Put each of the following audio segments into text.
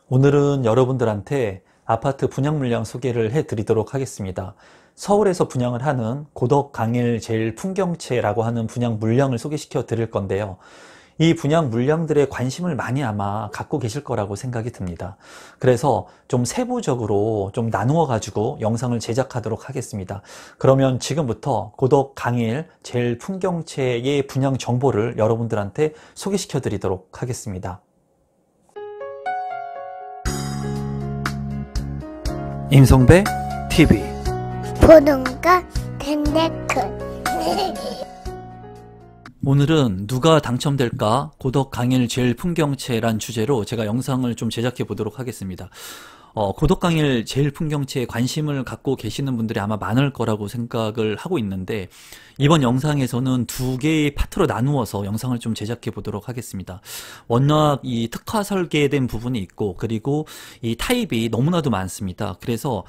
오늘은 여러분들한테 아파트 분양 물량 소개를 해드리도록 하겠습니다. 서울에서 분양을 하는 고덕강일 제일풍경채라고 하는 분양 물량을 소개시켜 드릴 건데요. 이 분양 물량들의 관심을 많이 아마 갖고 계실 거라고 생각이 듭니다. 그래서 좀 세부적으로 좀 나누어 가지고 영상을 제작하도록 하겠습니다. 그러면 지금부터 고덕강일 제일풍경채의 분양 정보를 여러분들한테 소개시켜 드리도록 하겠습니다. 임성배 TV 보동과 댄데크 오늘은 누가 당첨될까? 고덕강일 제일풍경채란 주제로 제가 영상을 좀 제작해 보도록 하겠습니다. 고덕강일 제일풍경채에 관심을 갖고 계시는 분들이 아마 많을 거라고 생각을 하고 있는데, 이번 영상에서는 두 개의 파트로 나누어서 영상을 좀 제작해 보도록 하겠습니다. 워낙 이 특화 설계된 부분이 있고, 그리고 이 타입이 너무나도 많습니다. 그래서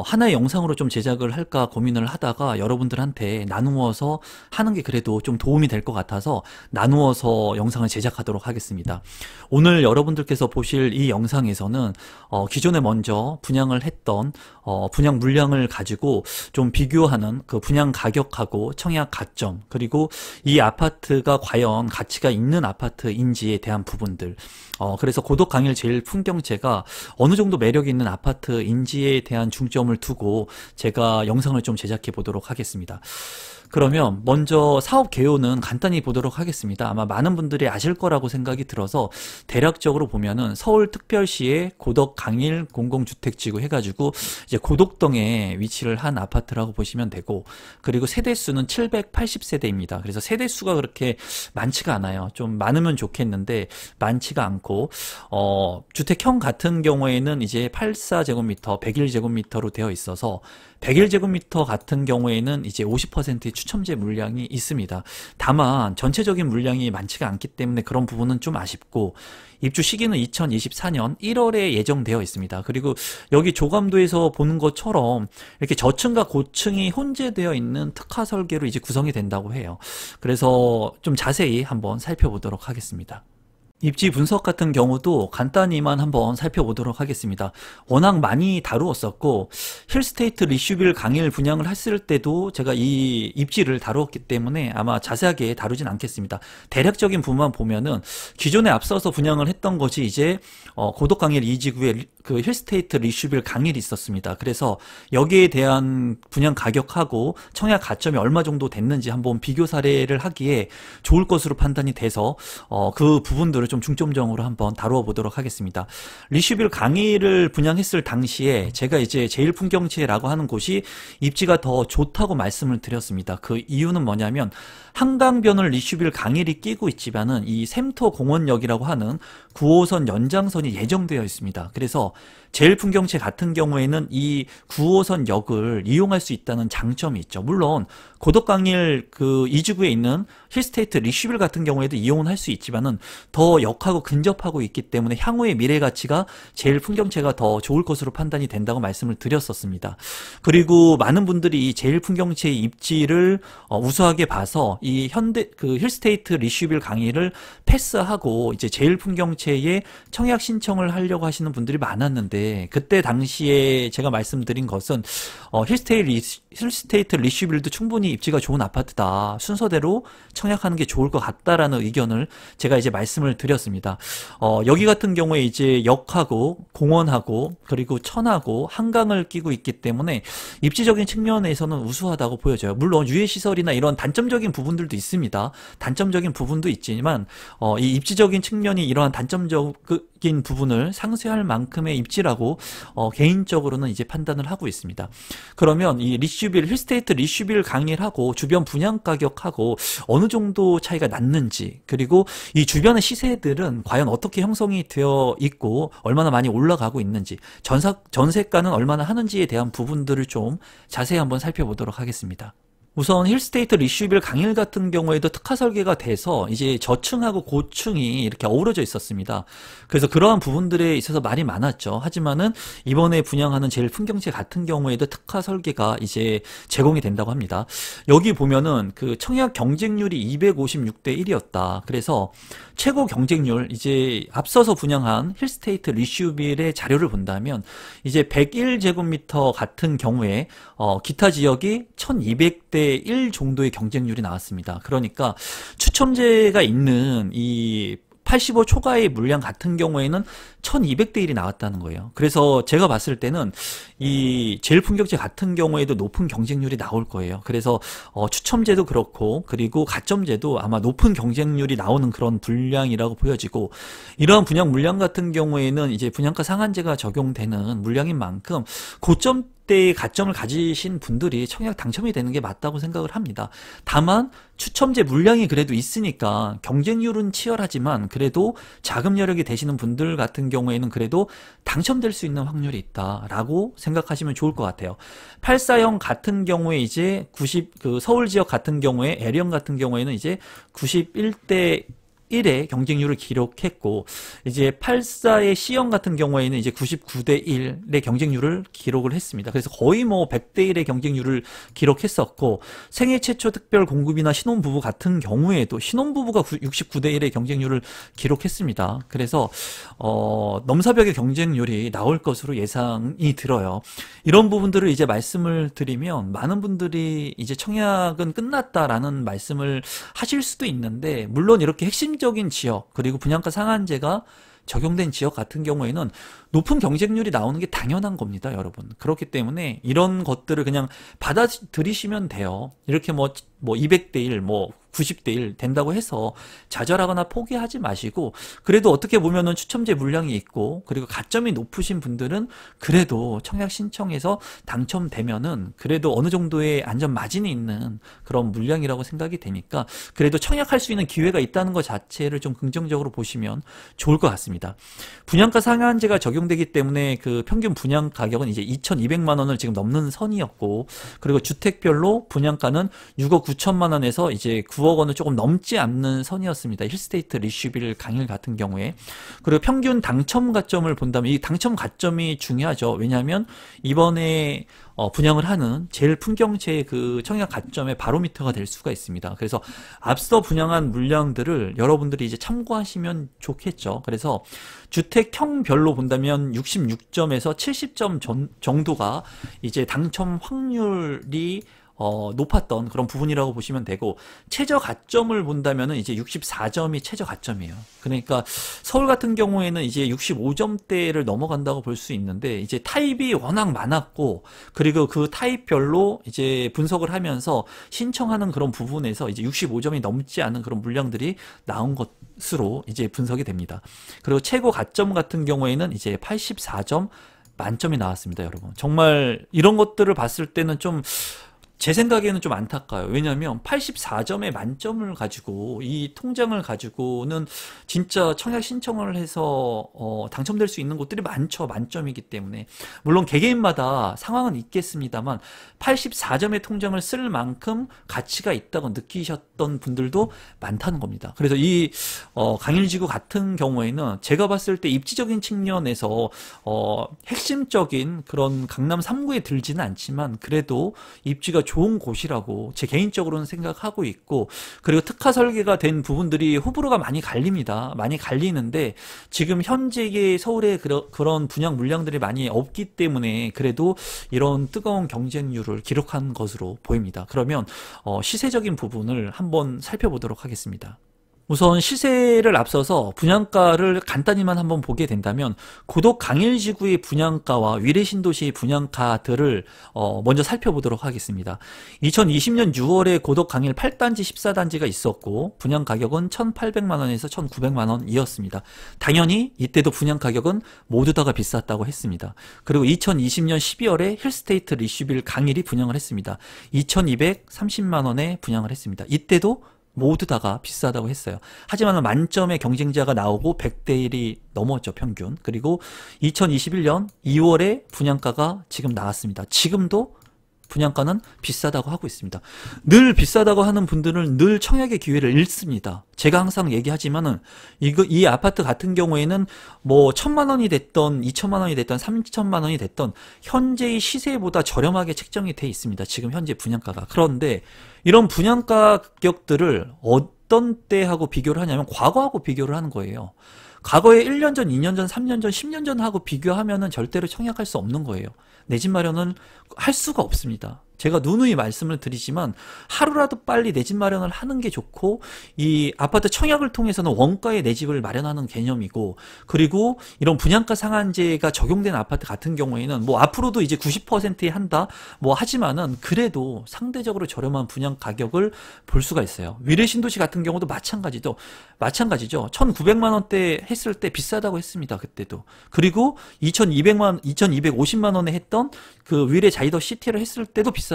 하나의 영상으로 좀 제작을 할까 고민을 하다가 여러분들한테 나누어서 하는 게 그래도 좀 도움이 될 것 같아서 나누어서 영상을 제작하도록 하겠습니다. 오늘 여러분들께서 보실 이 영상에서는 기존에 먼저 분양을 했던 분양 물량을 가지고 좀 비교하는 그 분양 가격하고 청약 가점, 그리고 이 아파트가 과연 가치가 있는 아파트인지에 대한 부분들, 그래서 고덕강일 제일풍경채가 어느 정도 매력이 있는 아파트인지에 대한 중점을 두고 제가 영상을 좀 제작해 보도록 하겠습니다. 그러면 먼저 사업 개요는 간단히 보도록 하겠습니다. 아마 많은 분들이 아실 거라고 생각이 들어서 대략적으로 보면은 서울특별시의 고덕강일 공공주택지구 해가지고 이제 고덕동에 위치를 한 아파트라고 보시면 되고, 그리고 세대수는 780세대입니다. 그래서 세대수가 그렇게 많지가 않아요. 좀 많으면 좋겠는데 많지가 않고, 주택형 같은 경우에는 이제 84제곱미터, 101제곱미터로 되어 있어서 101제곱미터 같은 경우에는 이제 50%의 추첨제 물량이 있습니다. 다만 전체적인 물량이 많지가 않기 때문에 그런 부분은 좀 아쉽고, 입주 시기는 2024년 1월에 예정되어 있습니다. 그리고 여기 조감도에서 보는 것처럼 이렇게 저층과 고층이 혼재되어 있는 특화 설계로 이제 구성이 된다고 해요. 그래서 좀 자세히 한번 살펴보도록 하겠습니다. 입지 분석 같은 경우도 간단히만 한번 살펴보도록 하겠습니다. 워낙 많이 다루었었고, 힐스테이트 리슈빌 강일 분양을 했을 때도 제가 이 입지를 다루었기 때문에 아마 자세하게 다루진 않겠습니다. 대략적인 부분만 보면은 기존에 앞서서 분양을 했던 것이 이제 고덕강일 2지구에 그 힐스테이트 리슈빌 강일이 있었습니다. 그래서 여기에 대한 분양 가격하고 청약 가점이 얼마 정도 됐는지 한번 비교 사례를 하기에 좋을 것으로 판단이 돼서 그 부분들을 좀 중점적으로 한번 다루어 보도록 하겠습니다. 리슈빌 강일을 분양했을 당시에 제가 이제 제일풍경채라고 하는 곳이 입지가 더 좋다고 말씀을 드렸습니다. 그 이유는 뭐냐면, 한강변을 리슈빌 강일이 끼고 있지만은 이 샘터 공원역이라고 하는 9호선 연장선이 예정되어 있습니다. 그래서 제일풍경채 같은 경우에는 이 9호선 역을 이용할 수 있다는 장점이 있죠. 물론 고덕강일 그 이지구에 있는 힐스테이트 리슈빌 같은 경우에도 이용은 할 수 있지만은 더 역하고 근접하고 있기 때문에 향후의 미래 가치가 제일풍경채가 더 좋을 것으로 판단이 된다고 말씀을 드렸었습니다. 그리고 많은 분들이 이 제일풍경채의 입지를 우수하게 봐서 이 그 힐스테이트 리슈빌 강의를 패스하고 이제 제일풍경채에 청약 신청을 하려고 하시는 분들이 많았는데, 그때 당시에 제가 말씀드린 것은 힐스테이트 리슈빌도 충분히 입지가 좋은 아파트다, 순서대로 청약하는 게 좋을 것 같다라는 의견을 제가 이제 말씀을 드렸습니다. 여기 같은 경우에 이제 역하고 공원하고 그리고 천하고 한강을 끼고 있기 때문에 입지적인 측면에서는 우수하다고 보여져요. 물론 유해시설이나 이런 단점적인 부분들도 있습니다. 단점적인 부분도 있지만 이 입지적인 측면이 이러한 단점적인 부분을 상쇄할 만큼의 입지라고 개인적으로는 이제 판단을 하고 있습니다. 그러면 이 힐스테이트 리슈빌 강일하고 주변 분양 가격하고 어느 정도 차이가 났는지, 그리고 이 주변의 시세들은 과연 어떻게 형성이 되어 있고 얼마나 많이 올라가고 있는지, 전세가는 얼마나 하는지에 대한 부분들을 좀 자세히 한번 살펴보도록 하겠습니다. 우선 힐스테이트 리슈빌 강일 같은 경우에도 특화 설계가 돼서 이제 저층하고 고층이 이렇게 어우러져 있었습니다. 그래서 그러한 부분들에 있어서 말이 많았죠. 하지만은 이번에 분양하는 제일 풍경채 같은 경우에도 특화 설계가 이제 제공이 된다고 합니다. 여기 보면은 그 청약 경쟁률이 256대 1이었다. 그래서 최고 경쟁률, 이제 앞서서 분양한 힐스테이트 리슈빌의 자료를 본다면 이제 101제곱미터 같은 경우에 기타 지역이 1200대 1 정도의 경쟁률이 나왔습니다. 그러니까 추첨제가 있는 이 85 초과의 물량 같은 경우에는 1200대 1이 나왔다는 거예요. 그래서 제가 봤을 때는 이 제일 풍경채 같은 경우에도 높은 경쟁률이 나올 거예요. 그래서 추첨제도 그렇고, 그리고 가점제도 아마 높은 경쟁률이 나오는 그런 분량이라고 보여지고, 이러한 분양 물량 같은 경우에는 이제 분양가 상한제가 적용되는 물량인 만큼 고점 때의 가점을 가지신 분들이 청약 당첨이 되는 게 맞다고 생각을 합니다. 다만 추첨제 물량이 그래도 있으니까 경쟁률은 치열하지만 그래도 자금 여력이 되시는 분들 같은 경우에는 그래도 당첨될 수 있는 확률이 있다라고 생각하시면 좋을 것 같아요. 84형 같은 경우에 이제 서울 지역 같은 경우에 L형 같은 경우에는 이제 91대 1의 경쟁률을 기록했고, 이제 84의 C형 같은 경우에는 이제 99대 1의 경쟁률을 기록을 했습니다. 그래서 거의 뭐 100대 1의 경쟁률을 기록했었고, 생애 최초 특별 공급이나 신혼부부 같은 경우에도 신혼부부가 69대 1의 경쟁률을 기록했습니다. 그래서 넘사벽의 경쟁률이 나올 것으로 예상이 들어요. 이런 부분들을 이제 말씀을 드리면 많은 분들이 이제 청약은 끝났다라는 말씀을 하실 수도 있는데, 물론 이렇게 핵심적인 지역, 그리고 분양가 상한제가 적용된 지역 같은 경우에는 높은 경쟁률이 나오는 게 당연한 겁니다, 여러분. 그렇기 때문에 이런 것들을 그냥 받아들이시면 돼요. 이렇게 뭐 200대 1, 뭐 90대 1 된다고 해서 좌절하거나 포기하지 마시고, 그래도 어떻게 보면은 추첨제 물량이 있고, 그리고 가점이 높으신 분들은 그래도 청약 신청해서 당첨되면은 그래도 어느 정도의 안전 마진이 있는 그런 물량이라고 생각이 되니까, 그래도 청약할 수 있는 기회가 있다는 것 자체를 좀 긍정적으로 보시면 좋을 것 같습니다. 분양가 상한제가 적용되기 때문에 그 평균 분양 가격은 이제 2,200만 원을 지금 넘는 선이었고, 그리고 주택별로 분양가는 6억 9천만 원에서 이제 9억 원을 조금 넘지 않는 선이었습니다. 힐스테이트 리슈빌 강일 같은 경우에. 그리고 평균 당첨 가점을 본다면 이 당첨 가점이 중요하죠. 왜냐하면 이번에 분양을 하는 제일 풍경채의 그 청약 가점의 바로미터가 될 수가 있습니다. 그래서 앞서 분양한 물량들을 여러분들이 이제 참고하시면 좋겠죠. 그래서 주택형별로 본다면 66점에서 70점 정도가 이제 당첨 확률이 높았던 그런 부분이라고 보시면 되고, 최저 가점을 본다면은 이제 64점이 최저 가점이에요. 그러니까 서울 같은 경우에는 이제 65점대를 넘어간다고 볼 수 있는데, 이제 타입이 워낙 많았고, 그리고 그 타입별로 이제 분석을 하면서 신청하는 그런 부분에서 이제 65점이 넘지 않은 그런 물량들이 나온 것으로 이제 분석이 됩니다. 그리고 최고 가점 같은 경우에는 이제 84점 만점이 나왔습니다, 여러분. 정말 이런 것들을 봤을 때는 좀 제 생각에는 좀 안타까워요. 왜냐하면 84점의 만점을 가지고, 이 통장을 가지고는 진짜 청약 신청을 해서 당첨될 수 있는 곳들이 많죠. 만점이기 때문에. 물론 개개인마다 상황은 있겠습니다만 84점의 통장을 쓸 만큼 가치가 있다고 느끼셨던 분들도 많다는 겁니다. 그래서 이 강일지구 같은 경우에는 제가 봤을 때 입지적인 측면에서 핵심적인 그런 강남 3구에 들지는 않지만 그래도 입지가 좋은 곳이라고 제 개인적으로는 생각하고 있고, 그리고 특화 설계가 된 부분들이 호불호가 많이 갈립니다. 많이 갈리는데 지금 현재의 서울에 그런 분양 물량들이 많이 없기 때문에 그래도 이런 뜨거운 경쟁률을 기록한 것으로 보입니다. 그러면 시세적인 부분을 한번 살펴보도록 하겠습니다. 우선 시세를 앞서서 분양가를 간단히만 한번 보게 된다면, 고덕 강일지구의 분양가와 위례신도시의 분양가들을 먼저 살펴보도록 하겠습니다. 2020년 6월에 고덕 강일 8단지 14단지가 있었고, 분양가격은 1,800만 원에서 1,900만 원이었습니다. 당연히 이때도 분양가격은 모두 다가 비쌌다고 했습니다. 그리고 2020년 12월에 힐스테이트 리슈빌 강일이 분양을 했습니다. 2,230만 원에 분양을 했습니다. 이때도 모두 다가 비싸다고 했어요. 하지만 만점의 경쟁자가 나오고 100대 1이 넘었죠, 평균. 그리고 2021년 2월에 분양가가 지금 나왔습니다. 지금도 분양가는 비싸다고 하고 있습니다. 늘 비싸다고 하는 분들은 늘 청약의 기회를 잃습니다. 제가 항상 얘기하지만은 이 아파트 같은 경우에는 뭐 1,000만 원이 됐던 2,000만 원이 됐던 3,000만 원이 됐던 현재의 시세보다 저렴하게 책정이 돼 있습니다. 지금 현재 분양가가. 그런데 이런 분양가 가격들을 어떤 때하고 비교를 하냐면 과거하고 비교를 하는 거예요. 과거에 1년 전, 2년 전, 3년 전, 10년 전하고 비교하면은 절대로 청약할 수 없는 거예요. 내 집 마련은 할 수가 없습니다. 제가 누누이 말씀을 드리지만 하루라도 빨리 내 집 마련을 하는 게 좋고, 이 아파트 청약을 통해서는 원가에 내 집을 마련하는 개념이고, 그리고 이런 분양가 상한제가 적용된 아파트 같은 경우에는 뭐 앞으로도 이제 90%에 한다 뭐 하지만은 그래도 상대적으로 저렴한 분양 가격을 볼 수가 있어요. 위례 신도시 같은 경우도 마찬가지죠. 1,900만 원대 했을 때 비싸다고 했습니다. 그때도. 그리고 2,250만 원에 했던 그 위례 자이더 시티를 했을 때도 비싸다고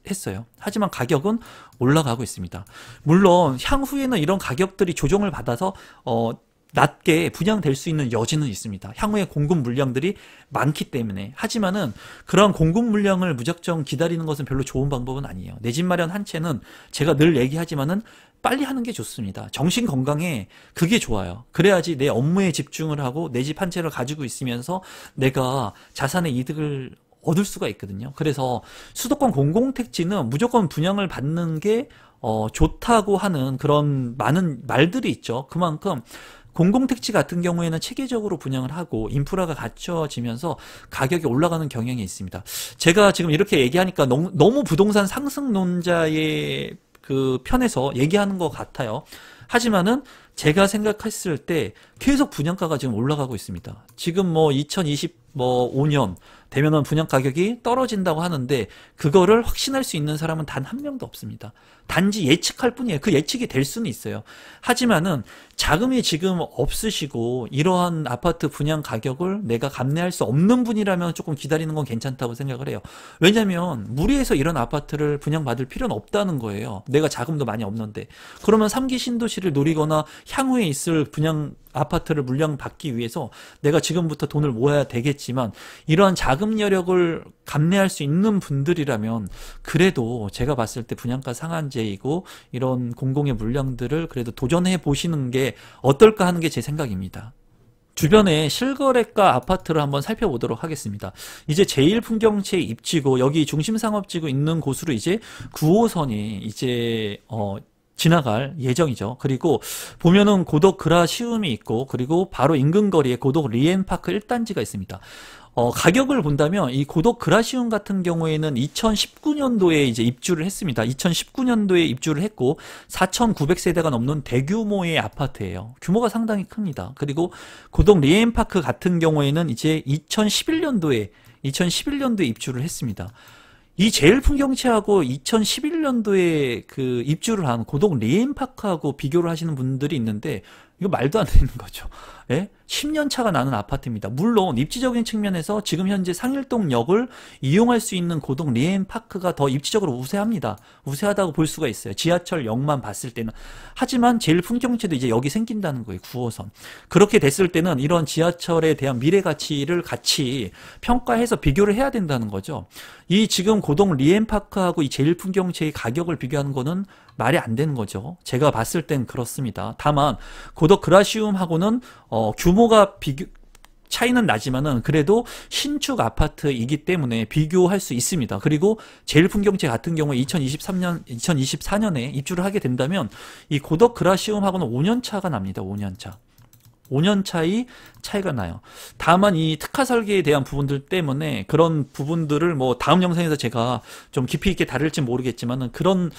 했어요. 하지만 가격은 올라가고 있습니다. 물론 향후에는 이런 가격들이 조정을 받아서 낮게 분양될 수 있는 여지는 있습니다. 향후에 공급 물량들이 많기 때문에. 하지만은 그런 공급 물량을 무작정 기다리는 것은 별로 좋은 방법은 아니에요. 내 집 마련 한 채는 제가 늘 얘기하지만은 빨리 하는 게 좋습니다. 정신 건강에 그게 좋아요. 그래야지 내 업무에 집중을 하고 내 집 한 채를 가지고 있으면서 내가 자산의 이득을 얻을 수가 있거든요. 그래서 수도권 공공택지는 무조건 분양을 받는 게 좋다고 하는 그런 많은 말들이 있죠. 그만큼 공공택지 같은 경우에는 체계적으로 분양을 하고 인프라가 갖춰지면서 가격이 올라가는 경향이 있습니다. 제가 지금 이렇게 얘기하니까 너무 부동산 상승론자의 그 편에서 얘기하는 것 같아요. 하지만은 제가 생각했을 때 계속 분양가가 지금 올라가고 있습니다. 지금 뭐 2025년 되면은 분양 가격이 떨어진다고 하는데 그거를 확신할 수 있는 사람은 단 한 명도 없습니다. 단지 예측할 뿐이에요. 그 예측이 될 수는 있어요. 하지만은 자금이 지금 없으시고 이러한 아파트 분양 가격을 내가 감내할 수 없는 분이라면 조금 기다리는 건 괜찮다고 생각을 해요. 왜냐면 무리해서 이런 아파트를 분양받을 필요는 없다는 거예요. 내가 자금도 많이 없는데. 그러면 3기 신도시를 노리거나 향후에 있을 분양 아파트를 물량받기 위해서 내가 지금부터 돈을 모아야 되겠지만 이러한 자금 여력을 감내할 수 있는 분들이라면 그래도 제가 봤을 때 분양가 상한제이고 이런 공공의 물량들을 그래도 도전해 보시는 게 어떨까 하는 게 제 생각입니다. 주변에 실거래가 아파트를 한번 살펴보도록 하겠습니다. 이제 제1풍경채 입지고 여기 중심상업지구 있는 곳으로 이제 9호선이 이제 지나갈 예정이죠. 그리고 보면은 고덕 그라시움이 있고 그리고 바로 인근 거리에 고덕 리엔파크 1단지가 있습니다. 가격을 본다면 이 고덕 그라시움 같은 경우에는 2019년도에 이제 입주를 했습니다. 2019년도에 입주를 했고 4,900세대가 넘는 대규모의 아파트예요. 규모가 상당히 큽니다. 그리고 고덕 리엔파크 같은 경우에는 이제 2011년도에 입주를 했습니다. 이 제1풍경채하고 2011년도에 그 입주를 한 고덕 리엔파크하고 비교를 하시는 분들이 있는데 이거 말도 안 되는 거죠. 예? 10년 차가 나는 아파트입니다. 물론 입지적인 측면에서 지금 현재 상일동역을 이용할 수 있는 고덕 리엔파크가 더 입지적으로 우세합니다. 우세하다고 볼 수가 있어요. 지하철역만 봤을 때는. 하지만 제1풍경채도 이제 여기 생긴다는 거예요. 9호선. 그렇게 됐을 때는 이런 지하철에 대한 미래 가치를 같이 평가해서 비교를 해야 된다는 거죠. 이 지금 고덕 리엔파크하고 이 제1풍경채의 가격을 비교하는 거는 말이 안 되는 거죠. 제가 봤을 땐 그렇습니다. 다만 고덕 그라시움하고는 규모가 차이는 나지만은 그래도 신축 아파트이기 때문에 비교할 수 있습니다. 그리고 제1풍경채 같은 경우에 2024년에 입주를 하게 된다면 이 고덕 그라시움하고는 5년 차가 납니다. 5년 차. 5년 차이가 나요. 다만 이 특화 설계에 대한 부분들 때문에 그런 부분들을 뭐 다음 영상에서 제가 좀 깊이 있게 다룰지 모르겠지만은 그런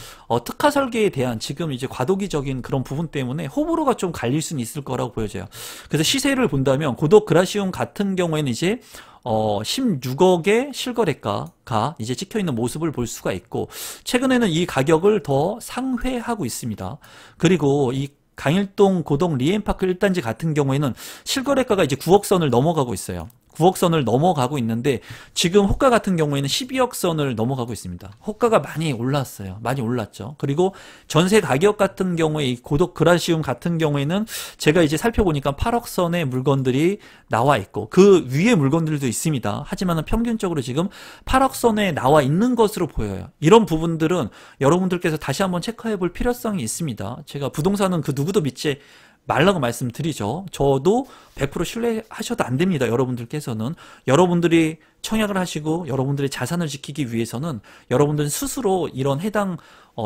특화 설계에 대한 지금 이제 과도기적인 그런 부분 때문에 호불호가 좀 갈릴 수는 있을 거라고 보여져요. 그래서 시세를 본다면 고덕 그라시움 같은 경우에는 이제 16억의 실거래가가 이제 찍혀있는 모습을 볼 수가 있고 최근에는 이 가격을 더 상회하고 있습니다. 그리고 이 강일동 고덕 리엔파크 1단지 같은 경우에는 실거래가가 이제 9억 선을 넘어가고 있어요. 9억 선을 넘어가고 있는데 지금 호가 같은 경우에는 12억 선을 넘어가고 있습니다. 호가가 많이 올랐어요. 많이 올랐죠. 그리고 전세 가격 같은 경우에 이 고독 그라시움 같은 경우에는 제가 이제 살펴보니까 8억 선의 물건들이 나와 있고 그 위에 물건들도 있습니다. 하지만은 평균적으로 지금 8억 선에 나와 있는 것으로 보여요. 이런 부분들은 여러분들께서 다시 한번 체크해 볼 필요성이 있습니다. 제가 부동산은 그 누구도 믿지 말라고 말씀드리죠. 저도 100% 신뢰하셔도 안 됩니다. 여러분들께서는 여러분들이 청약을 하시고 여러분들의 자산을 지키기 위해서는 여러분들 스스로 이런 해당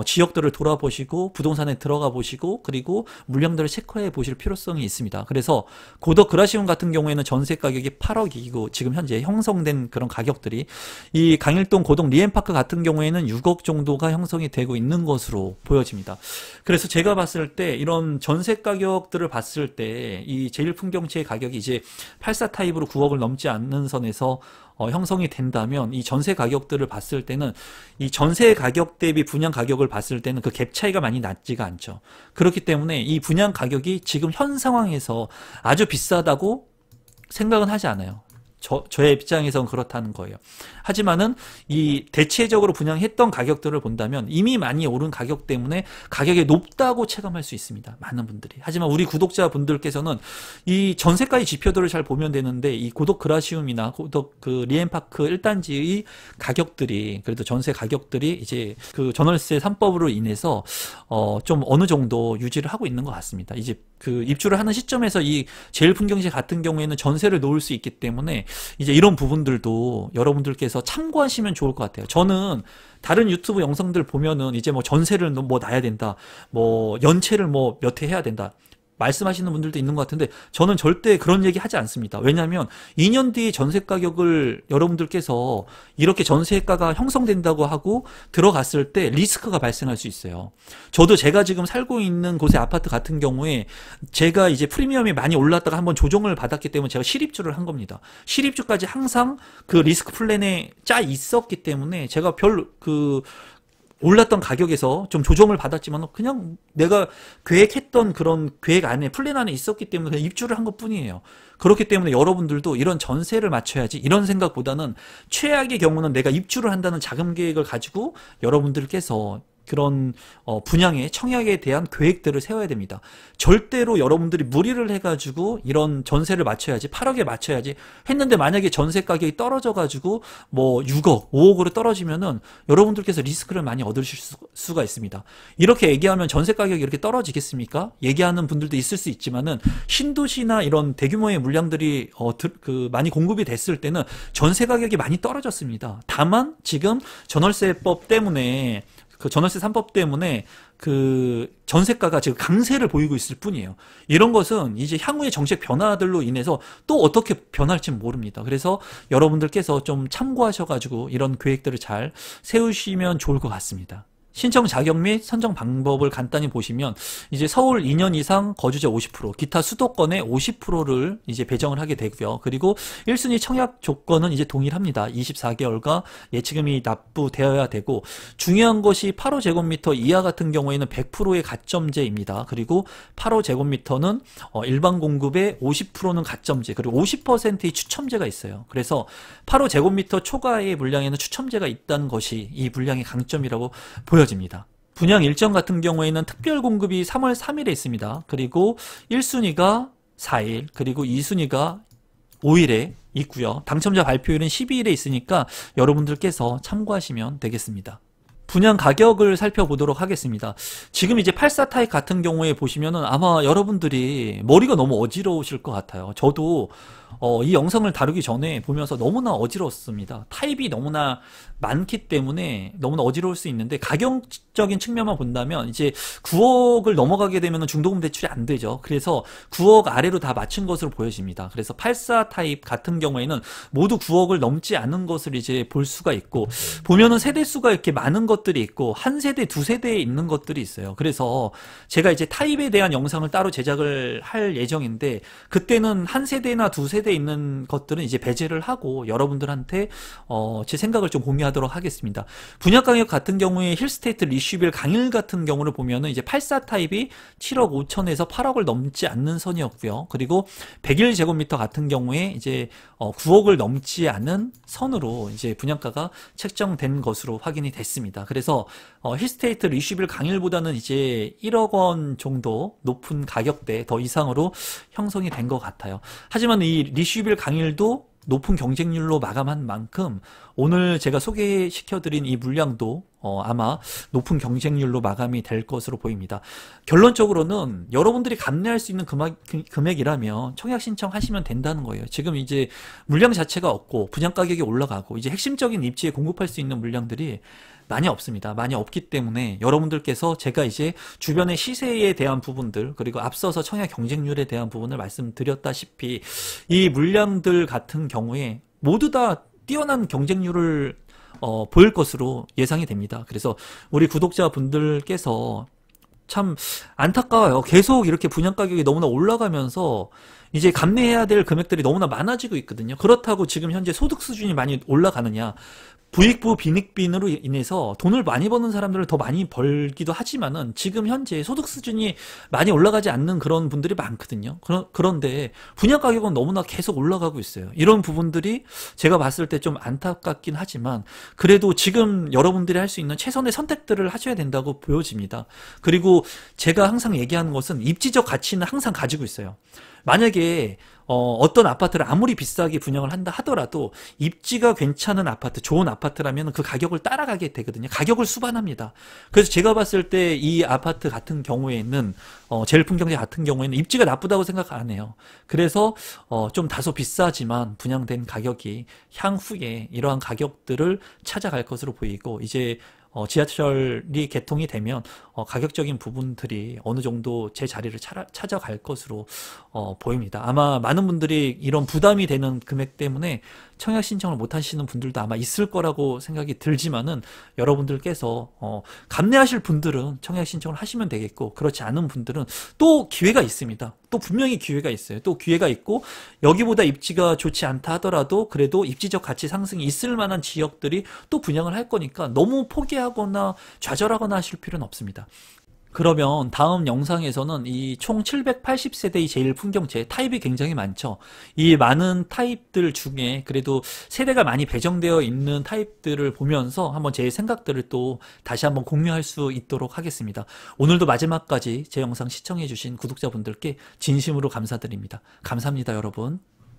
지역들을 돌아보시고 부동산에 들어가 보시고 그리고 물량들을 체크해 보실 필요성이 있습니다. 그래서 고덕 그라시움 같은 경우에는 전세 가격이 8억이고 지금 현재 형성된 그런 가격들이 이 강일동 고덕 리엠파크 같은 경우에는 6억 정도가 형성이 되고 있는 것으로 보여집니다. 그래서 제가 봤을 때 이런 전세 가격들을 봤을 때 이 제1풍경채의 가격이 이제 84 타입으로 9억을 넘지 않는 선에서 형성이 된다면 이 전세 가격들을 봤을 때는 이 전세 가격 대비 분양 가격을 봤을 때는 그 갭 차이가 많이 낮지가 않죠. 그렇기 때문에 이 분양 가격이 지금 현 상황에서 아주 비싸다고 생각은 하지 않아요. 저의 입장에서는 그렇다는 거예요. 하지만은 이 대체적으로 분양했던 가격들을 본다면 이미 많이 오른 가격 때문에 가격이 높다고 체감할 수 있습니다. 많은 분들이. 하지만 우리 구독자분들께서는 이 전세가의 지표들을 잘 보면 되는데 이 고덕 그라시움이나 고덕 그 리엠파크 1단지의 가격들이 그래도 전세 가격들이 이제 그 전월세 3법으로 인해서 좀 어느 정도 유지를 하고 있는 것 같습니다. 이제 그 입주를 하는 시점에서 이 제1풍경채 같은 경우에는 전세를 놓을 수 있기 때문에 이제 이런 부분들도 여러분들께서 참고하시면 좋을 것 같아요. 저는 다른 유튜브 영상들 보면은 이제 뭐 전세를 뭐 놔야 된다, 뭐 연체를 뭐 몇 해 해야 된다. 말씀하시는 분들도 있는 것 같은데 저는 절대 그런 얘기 하지 않습니다. 왜냐하면 2년 뒤에 전세 가격을 여러분들께서 이렇게 전세가가 형성된다고 하고 들어갔을 때 리스크가 발생할 수 있어요. 저도 제가 지금 살고 있는 곳의 아파트 같은 경우에 제가 이제 프리미엄이 많이 올랐다가 한번 조정을 받았기 때문에 제가 실입주를 한 겁니다. 실입주까지 항상 그 리스크 플랜에 짜 있었기 때문에 제가 올랐던 가격에서 좀 조정을 받았지만 그냥 내가 계획했던 그런 계획 안에 플랜 안에 있었기 때문에 그냥 입주를 한 것뿐이에요. 그렇기 때문에 여러분들도 이런 전세를 맞춰야지 이런 생각보다는 최악의 경우는 내가 입주를 한다는 자금 계획을 가지고 여러분들께서 그런 분양의 청약에 대한 계획들을 세워야 됩니다. 절대로 여러분들이 무리를 해가지고 이런 전세를 맞춰야지 8억에 맞춰야지 했는데 만약에 전세 가격이 떨어져가지고 뭐 6억, 5억으로 떨어지면은 여러분들께서 리스크를 많이 얻으실 수가 있습니다. 이렇게 얘기하면 전세 가격이 이렇게 떨어지겠습니까? 얘기하는 분들도 있을 수 있지만은 신도시나 이런 대규모의 물량들이 많이 공급이 됐을 때는 전세 가격이 많이 떨어졌습니다. 다만 지금 전월세법 때문에 그 전월세 3법 때문에 그 전세가가 지금 강세를 보이고 있을 뿐이에요. 이런 것은 이제 향후의 정책 변화들로 인해서 또 어떻게 변할지 모릅니다. 그래서 여러분들께서 좀 참고하셔가지고 이런 계획들을 잘 세우시면 좋을 것 같습니다. 신청 자격 및 선정 방법을 간단히 보시면 이제 서울 2년 이상 거주자 50%, 기타 수도권의 50%를 이제 배정을 하게 되고요. 그리고 1순위 청약 조건은 이제 동일합니다. 24개월과 예치금이 납부되어야 되고 중요한 것이 8호제곱미터 이하 같은 경우에는 100%의 가점제입니다. 그리고 8호제곱미터는 일반 공급의 50%는 가점제, 그리고 50%의 추첨제가 있어요. 그래서 8호제곱미터 초과의 물량에는 추첨제가 있다는 것이 이 물량의 강점이라고 보여집니다. 분양 일정 같은 경우에는 특별 공급이 3월 3일에 있습니다. 그리고 1순위가 4일, 그리고 2순위가 5일에 있고요. 당첨자 발표일은 12일에 있으니까 여러분들께서 참고하시면 되겠습니다. 분양 가격을 살펴보도록 하겠습니다. 지금 이제 84 타입 같은 경우에 보시면은 아마 여러분들이 머리가 너무 어지러우실 것 같아요. 저도 이 영상을 다루기 전에 보면서 너무나 어지러웠습니다. 타입이 너무나 많기 때문에 너무나 어지러울 수 있는데 가격적인 측면만 본다면 이제 9억을 넘어가게 되면 중도금 대출이 안 되죠. 그래서 9억 아래로 다 맞춘 것으로 보여집니다. 그래서 84 타입 같은 경우에는 모두 9억을 넘지 않은 것을 이제 볼 수가 있고 보면은 세대수가 이렇게 많은 것들이 있고 한 세대, 두 세대에 있는 것들이 있어요. 그래서 제가 이제 타입에 대한 영상을 따로 제작을 할 예정인데 그때는 한 세대나 두 세대 세대에 있는 것들은 이제 배제를 하고 여러분들한테 제 생각을 좀 공유하도록 하겠습니다. 분양 가격 같은 경우에 힐스테이트 리슈빌 강일 같은 경우를 보면은 이제 84 타입이 7억 5천에서 8억을 넘지 않는 선이었고요. 그리고 101제곱미터 같은 경우에 이제 9억을 넘지 않은 선으로 이제 분양가가 책정된 것으로 확인이 됐습니다. 그래서 힐스테이트 리슈빌 강일보다는 이제 1억 원 정도 높은 가격대 더 이상으로 형성이 된 것 같아요. 하지만 이 리슈빌 강일도 높은 경쟁률로 마감한 만큼 오늘 제가 소개시켜드린 이 물량도 아마 높은 경쟁률로 마감이 될 것으로 보입니다. 결론적으로는 여러분들이 감내할 수 있는 금액이라면 청약 신청하시면 된다는 거예요. 지금 이제 물량 자체가 없고 분양 가격이 올라가고 이제 핵심적인 입지에 공급할 수 있는 물량들이 많이 없습니다. 많이 없기 때문에 여러분들께서 제가 이제 주변의 시세에 대한 부분들 그리고 앞서서 청약 경쟁률에 대한 부분을 말씀드렸다시피 이 물량들 같은 경우에 모두 다 뛰어난 경쟁률을 보일 것으로 예상이 됩니다. 그래서 우리 구독자분들께서 참 안타까워요. 계속 이렇게 분양 가격이 너무나 올라가면서 이제 감내해야 될 금액들이 너무나 많아지고 있거든요. 그렇다고 지금 현재 소득 수준이 많이 올라가느냐? 부익부 빈익빈으로 인해서 돈을 많이 버는 사람들을 더 많이 벌기도 하지만은 지금 현재 소득 수준이 많이 올라가지 않는 그런 분들이 많거든요. 그런데 분양 가격은 너무나 계속 올라가고 있어요. 이런 부분들이 제가 봤을 때 좀 안타깝긴 하지만 그래도 지금 여러분들이 할 수 있는 최선의 선택들을 하셔야 된다고 보여집니다. 그리고 제가 항상 얘기하는 것은 입지적 가치는 항상 가지고 있어요. 만약에 어떤 아파트를 아무리 비싸게 분양을 한다 하더라도 입지가 괜찮은 아파트, 좋은 아파트라면 그 가격을 따라가게 되거든요. 가격을 수반합니다. 그래서 제가 봤을 때 이 아파트 같은 경우에는 제일풍경채 같은 경우에는 입지가 나쁘다고 생각 안 해요. 그래서 좀 다소 비싸지만 분양된 가격이 향후에 이러한 가격들을 찾아갈 것으로 보이고 이제 지하철이 개통이 되면 가격적인 부분들이 어느 정도 제 자리를 찾아갈 것으로 보입니다. 아마 많은 분들이 이런 부담이 되는 금액 때문에 청약 신청을 못 하시는 분들도 아마 있을 거라고 생각이 들지만은 여러분들께서 감내하실 분들은 청약 신청을 하시면 되겠고 그렇지 않은 분들은 또 기회가 있습니다. 또 분명히 기회가 있어요. 또 기회가 있고 여기보다 입지가 좋지 않다 하더라도 그래도 입지적 가치 상승이 있을 만한 지역들이 또 분양을 할 거니까 너무 포기하거나 좌절하거나 하실 필요는 없습니다. 그러면 다음 영상에서는 이 총 780세대의 제1풍경채 타입이 굉장히 많죠. 이 많은 타입들 중에 그래도 세대가 많이 배정되어 있는 타입들을 보면서 한번 제 생각들을 또 다시 한번 공유할 수 있도록 하겠습니다. 오늘도 마지막까지 제 영상 시청해 주신 구독자분들께 진심으로 감사드립니다. 감사합니다, 여러분.